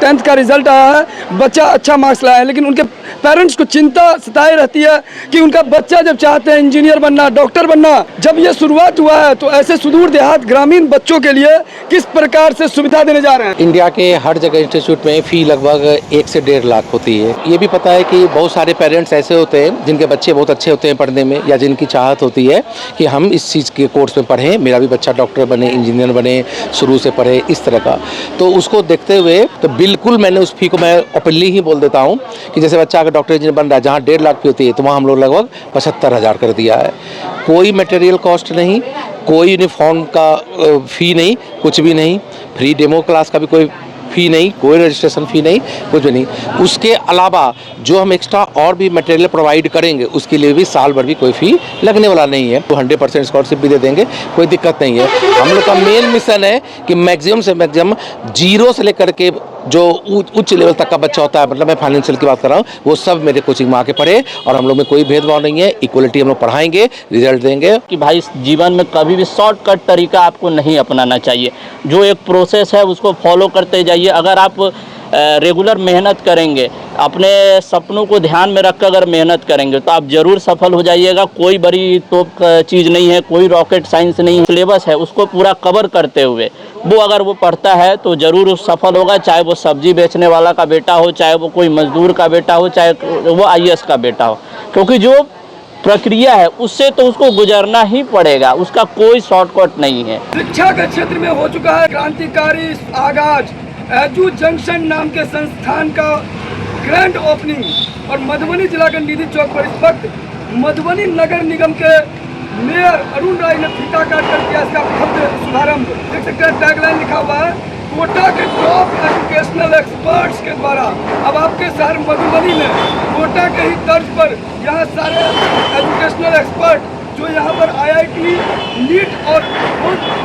10th का result आया है, बच्चा अच्छा मार्क्स लाया है, लेकिन उनके पेरेंट्स को चिंता सताए रहती है कि उनका बच्चा जब चाहते हैं इंजीनियर बनना, डॉक्टर बनना, जब ये शुरुआत हुआ है तो ऐसे सुदूर देहात ग्रामीण बच्चों के लिए किस प्रकार से सुविधा देने जा रहे हैं? इंडिया के हर जगह इंस्टीट्यूट में फ़ी लगभग 1 से 1.5 लाख होती है। ये भी पता है कि बहुत सारे पेरेंट्स ऐसे होते हैं जिनके बच्चे बहुत अच्छे होते हैं पढ़ने में, या जिनकी चाहत होती है कि हम इस चीज़ के कोर्स में पढ़ें, मेरा भी बच्चा डॉक्टर बने, इंजीनियर बने, शुरू से पढ़े, इस तरह का। तो उसको देखते हुए तो बिल्कुल मैंने उस फ़ी को मैं ओपनली ही बोल देता हूँ कि जैसे बच्चा अगर डॉक्टर इंजीनियर बन रहा है जहाँ 1.5 लाख फी होती है, तो वहाँ हम लोग लगभग 75,000 कर दिया है। कोई मटेरियल कॉस्ट नहीं, कोई यूनिफॉर्म का फ़ी नहीं, कुछ भी नहीं, फ्री डेमो क्लास का भी कोई फ़ी नहीं, कोई रजिस्ट्रेशन फ़ी नहीं, कुछ भी नहीं। उसके अलावा जो हम एक्स्ट्रा और भी मटेरियल प्रोवाइड करेंगे उसके लिए भी साल भर भी कोई फ़ी लगने वाला नहीं है। तो 100% स्कॉलरशिप भी दे देंगे, कोई दिक्कत नहीं है। हम लोग का मेन मिशन है कि मैक्सिमम से मैक्सिमम जीरो से लेकर के जो उच्च लेवल तक का बच्चा होता है, मतलब मैं फाइनेंशियल की बात कर रहा हूँ, वो सब मेरे कोचिंग में आके पढ़े, और हम लोग में कोई भेदभाव नहीं है, इक्वलिटी हम लोग पढ़ाएंगे, रिजल्ट देंगे। कि भाई जीवन में कभी भी शॉर्टकट तरीका आपको नहीं अपनाना चाहिए। जो एक प्रोसेस है उसको फॉलो करते जाइए। अगर आप रेगुलर मेहनत करेंगे, अपने सपनों को ध्यान में रखकर अगर मेहनत करेंगे तो आप ज़रूर सफल हो जाइएगा। कोई बड़ी तोप चीज़ नहीं है, कोई रॉकेट साइंस नहीं है। सिलेबस है उसको पूरा कवर करते हुए वो अगर वो पढ़ता है तो ज़रूर सफल होगा, चाहे वो सब्जी बेचने वाला का बेटा हो, चाहे वो कोई मजदूर का बेटा हो, चाहे वो IAS का बेटा हो। क्योंकि जो प्रक्रिया है उससे तो उसको गुजरना ही पड़ेगा, उसका कोई शॉर्टकट नहीं है। शिक्षा के क्षेत्र में हो चुका है क्रांतिकारी आगाज। एजू जंक्शन नाम के संस्थान का ग्रैंड ओपनिंग, और मधुबनी जिला के निधि चौक पर इस वक्त मधुबनी नगर निगम के मेयर अरुण राय ने फीता काट कर किया इसका भव्य शुभारंभ। देख सकते हैं टैगलाइन लिखा हुआ है, कोटा के टॉप एजुकेशनल एक्सपर्ट्स के द्वारा। अब आपके शहर मधुबनी में कोटा के ही तर्ज पर यहाँ सारे एजुकेशनल एक्सपर्ट जो यहाँ पर IIT, नीट और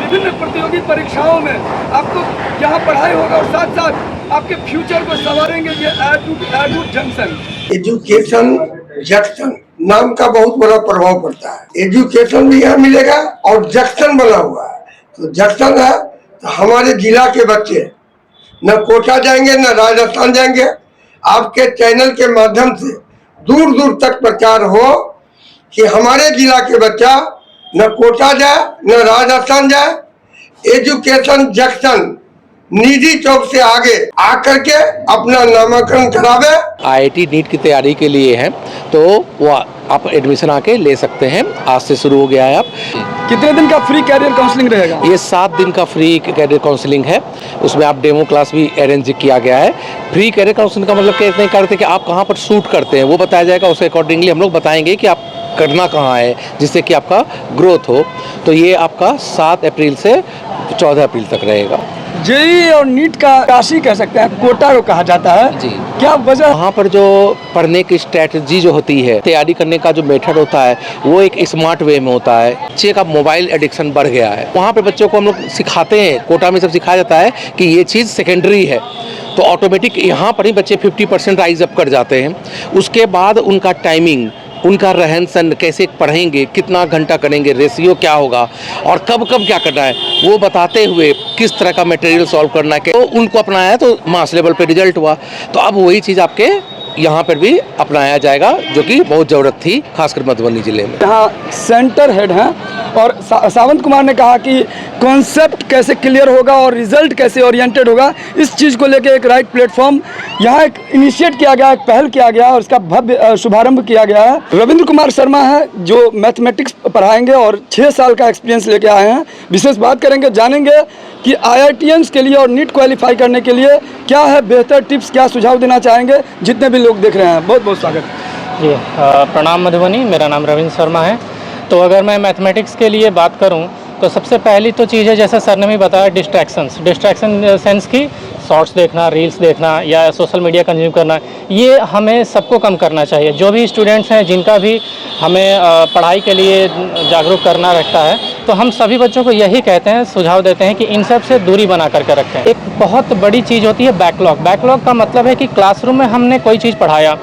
विभिन्न प्रतियोगी परीक्षाओं में आपको यहाँ पढ़ाई होगा, और साथ साथ आपके फ्यूचर को संवारेंगे ये एजू जंक्शन। एजुकेशन जंक्शन नाम का बहुत बड़ा प्रभाव पड़ता है। एजुकेशन भी यहाँ मिलेगा और जंक्शन बना हुआ है, तो जंक्शन है तो हमारे जिला के बच्चे न कोटा जाएंगे न राजस्थान जाएंगे। आपके चैनल के माध्यम से दूर दूर तक प्रचार हो कि हमारे जिला के बच्चा न कोटा जाए न राजस्थान जाए। एजुकेशन जंक्शन निधि चौक से आगे आकर के अपना नामांकन करावे। IIT नीट की तैयारी के लिए है, तो वो आप एडमिशन आके ले सकते हैं। आज से शुरू हो गया है। आप कितने दिन का फ्री कैरियर काउंसलिंग रहेगा? ये 7 दिन का फ्री कैरियर काउंसलिंग है। उसमें आप डेमो क्लास भी अरेंज किया गया है। फ्री कैरियर काउंसलिंग का मतलब कहते हैं करते कि आप कहाँ पर शूट करते हैं वो बताया जाएगा। उसके अकॉर्डिंगली हम लोग बताएंगे कि आप करना कहाँ है जिससे कि आपका ग्रोथ हो। तो ये आपका 7 अप्रैल से 14 अप्रैल तक रहेगा। JEE और नीट का काशी कह सकते हैं, कोटा को कहा जाता है जी। क्या वजह? वहाँ पर जो पढ़ने की स्ट्रेटजी जो होती है, तैयारी करने का जो मेथड होता है, वो एक स्मार्ट वे में होता है। बच्चे का मोबाइल एडिक्शन बढ़ गया है। वहाँ पे बच्चों को हम लोग सिखाते हैं, कोटा में सब सिखाया जाता है कि ये चीज़ सेकेंडरी है, तो ऑटोमेटिक यहाँ पर ही बच्चे 50% राइज अप कर जाते हैं। उसके बाद उनका टाइमिंग, उनका रहन सहन, कैसे पढ़ेंगे, कितना घंटा करेंगे, रेशियो क्या होगा और कब कब क्या करना है, वो बताते हुए किस तरह का मटेरियल सॉल्व करना है, तो उनको अपनाया तो मास लेवल पे रिजल्ट हुआ। तो अब वही चीज़ आपके यहाँ पर भी अपनाया जाएगा, जो कि बहुत ज़रूरत थी खासकर मधुबनी जिले में। यहाँ सेंटर हेड हैं और सावंत कुमार ने कहा कि कॉन्सेप्ट कैसे क्लियर होगा और रिजल्ट कैसे ओरिएंटेड होगा, इस चीज़ को लेके एक राइट प्लेटफॉर्म यहाँ एक इनिशिएट किया गया, एक पहल किया गया और इसका भव्य शुभारंभ किया गया है। रविंद्र कुमार शर्मा हैं जो मैथमेटिक्स पढ़ाएंगे और 6 साल का एक्सपीरियंस लेके आए हैं। विशेष बात करेंगे, जानेंगे कि IITians के लिए और नीट क्वालिफाई करने के लिए क्या है बेहतर टिप्स, क्या सुझाव देना चाहेंगे जितने भी लोग देख रहे हैं। बहुत बहुत स्वागत जी। प्रणाम मधुबनी, मेरा नाम रविंद्र शर्मा है। तो अगर मैं मैथमेटिक्स के लिए बात करूं तो सबसे पहली तो चीज़ है, जैसा सर ने भी बताया, डिस्ट्रैक्शन सेंस की शॉर्ट्स देखना, रील्स देखना या सोशल मीडिया कंज्यूम करना, ये हमें सबको कम करना चाहिए। जो भी स्टूडेंट्स हैं जिनका भी हमें पढ़ाई के लिए जागरूक करना रहता है, तो हम सभी बच्चों को यही कहते हैं, सुझाव देते हैं कि इन सब से दूरी बना करके रखें। एक बहुत बड़ी चीज़ होती है बैकलॉग। बैकलॉग का मतलब है कि क्लासरूम में हमने कोई चीज़ पढ़ाया,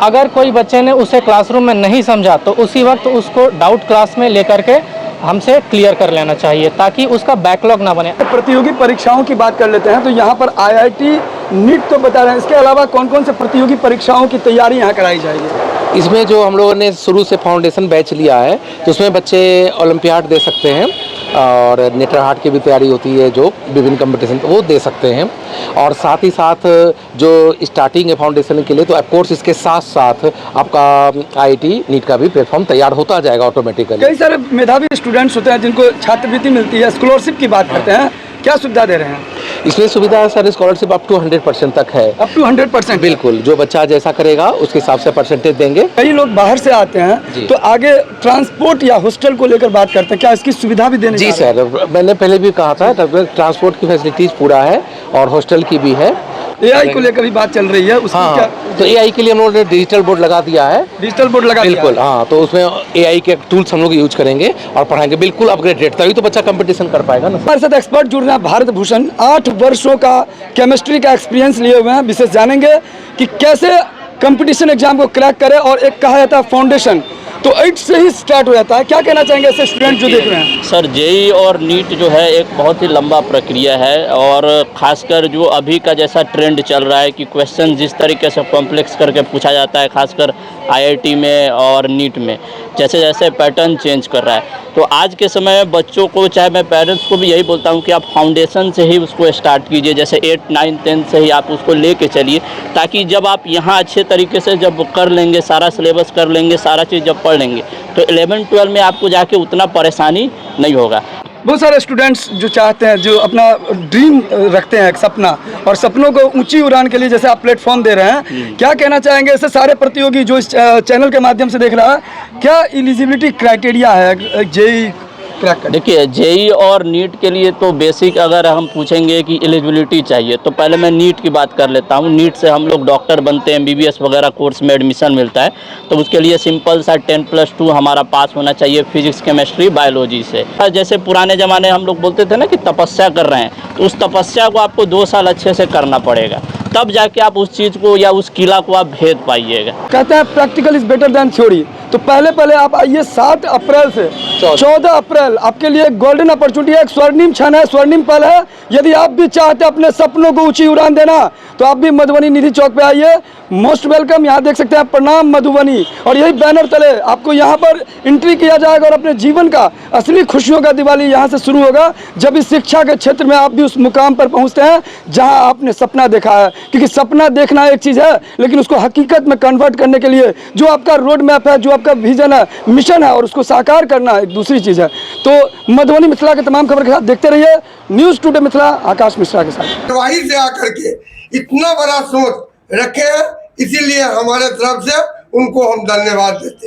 अगर कोई बच्चे ने उसे क्लासरूम में नहीं समझा तो उसी वक्त उसको डाउट क्लास में लेकर के हमसे क्लियर कर लेना चाहिए, ताकि उसका बैकलॉग ना बने। प्रतियोगी परीक्षाओं की बात कर लेते हैं तो यहाँ पर IIT नीट तो बता रहे हैं, इसके अलावा कौन कौन से प्रतियोगी परीक्षाओं की तैयारी यहाँ कराई जाएगी? इसमें जो हम लोगों ने शुरू से फाउंडेशन बैच लिया है तो उसमें बच्चे ओलंपियाड दे सकते हैं और नेटर हार्ट की भी तैयारी होती है, जो विभिन्न कंपटीशन वो दे सकते हैं। और साथ ही साथ जो स्टार्टिंग है फाउंडेशन के लिए, तो कोर्स इसके साथ साथ आपका आईआईटी नीट का भी प्लेटफॉर्म तैयार होता जाएगा ऑटोमेटिकली। कई सारे मेधावी स्टूडेंट्स होते हैं जिनको छात्रवृत्ति मिलती है, स्कॉलरशिप की बात करते हैं, क्या सुविधा दे रहे हैं? इसमें सुविधा है सर, स्कॉलरशिप अप टू 100% तक है। Up to 100%? बिल्कुल, जो बच्चा जैसा करेगा उसके हिसाब से परसेंटेज देंगे। कई लोग बाहर से आते हैं तो आगे ट्रांसपोर्ट या हॉस्टल को लेकर बात करते हैं, क्या इसकी सुविधा भी देने? जी सर, मैंने पहले भी कहा था, ट्रांसपोर्ट की फैसिलिटीज पूरा है और हॉस्टल की भी है। एआई को लेकर भी बात चल रही है, उसकी क्या? तो एआई के लिए हम लोगों ने डिजिटल बोर्ड लगा दिया है। डिजिटल बोर्ड लगा दिया? बिल्कुल, हाँ, तो उसमें एआई के टूल्स हम लोग यूज करेंगे और पढ़ाएंगे, बिल्कुल अपग्रेडेड, तभी तो बच्चा कंपटीशन कर पाएगा ना। हमारे साथ एक्सपर्ट जुड़ रहे हैं भारत भूषण, 8 वर्षों का केमिस्ट्री का एक्सपीरियंस लिए हुए हैं। विशेष जानेंगे कि कैसे कंपटीशन एग्जाम को क्रैक करें, और एक कहा जाता है फाउंडेशन तो 8 से ही स्टार्ट हो जाता है। क्या कहना चाहेंगे ऐसे स्टूडेंट जो देख रहे हैं? सर, जेई और नीट जो है एक बहुत ही लंबा प्रक्रिया है, और ख़ासकर जो अभी का जैसा ट्रेंड चल रहा है कि क्वेश्चन जिस तरीके से कॉम्प्लेक्स करके पूछा जाता है, खासकर आईआईटी में और नीट में, जैसे जैसे पैटर्न चेंज कर रहा है, तो आज के समय में बच्चों को, चाहे मैं पेरेंट्स को भी यही बोलता हूँ कि आप फाउंडेशन से ही उसको स्टार्ट कीजिए, जैसे 8, 9, 10 से ही आप उसको लेके चलिए, ताकि जब आप यहाँ अच्छे तरीके से जब कर लेंगे, सारा सिलेबस कर लेंगे, सारा चीज़ जब पढ़ लेंगे, तो 11, 12 में आपको जाके उतना परेशानी नहीं होगा। बहुत सारे स्टूडेंट्स जो चाहते हैं, जो अपना ड्रीम रखते हैं, एक सपना, और सपनों को ऊंची उड़ान के लिए जैसे आप प्लेटफॉर्म दे रहे हैं, क्या कहना चाहेंगे ऐसे सारे प्रतियोगी जो इस चैनल के माध्यम से देख रहा है, क्या एलिजिबिलिटी क्राइटेरिया है जेई क्रैक करने? देखिए, जेई और नीट के लिए तो बेसिक अगर हम पूछेंगे कि एलिजिबिलिटी चाहिए, तो पहले मैं नीट की बात कर लेता हूँ। नीट से हम लोग डॉक्टर बनते हैं, एमबीबीएस वगैरह कोर्स में एडमिशन मिलता है, तो उसके लिए सिंपल सा 10+2 हमारा पास होना चाहिए फिजिक्स, केमिस्ट्री, बायोलॉजी से। जैसे पुराने ज़माने हम लोग बोलते थे ना कि तपस्या कर रहे हैं, तो उस तपस्या को आपको 2 साल अच्छे से करना पड़ेगा, तब जाके आप उस चीज़ को या उस किला को आप भेद पाइएगा। कहते हैं practical is better than theory, तो पहले आप आइए 7 अप्रैल से 14 अप्रैल आपके लिए गोल्डन अपॉर्चुनिटी है, एक स्वर्णिम क्षण है, स्वर्णिम पल है। यदि आप भी चाहते हैं अपने सपनों को ऊंची उड़ान देना, तो आप भी मधुबनी निधि चौक पे आइए। Most welcome. यहाँ देख सकते हैं प्रणाम मधुबनी, और यही बैनर तले आपको यहाँ पर एंट्री किया जाएगा, और अपने जीवन का असली खुशियों का दिवाली यहाँ से शुरू होगा, जब इस शिक्षा के क्षेत्र में आप भी उस मुकाम पर पहुँचते हैं जहाँ आपने सपना देखा है। क्योंकि सपना देखना एक चीज़ है, लेकिन उसको हकीकत में कन्वर्ट करने के लिए जो आपका रोड मैप है, जो आपका विजन है, मिशन है, और उसको साकार करना एक दूसरी चीज़ है। तो मधुबनी मिथिला के तमाम खबर के साथ देखते रहिए न्यूज़ टुडे मिथिला, आकाश मिश्रा के साथ। वहीं से आकर के इतना बड़ा सोच रखे हैं, इसीलिए हमारे तरफ से उनको हम धन्यवाद देते हैं।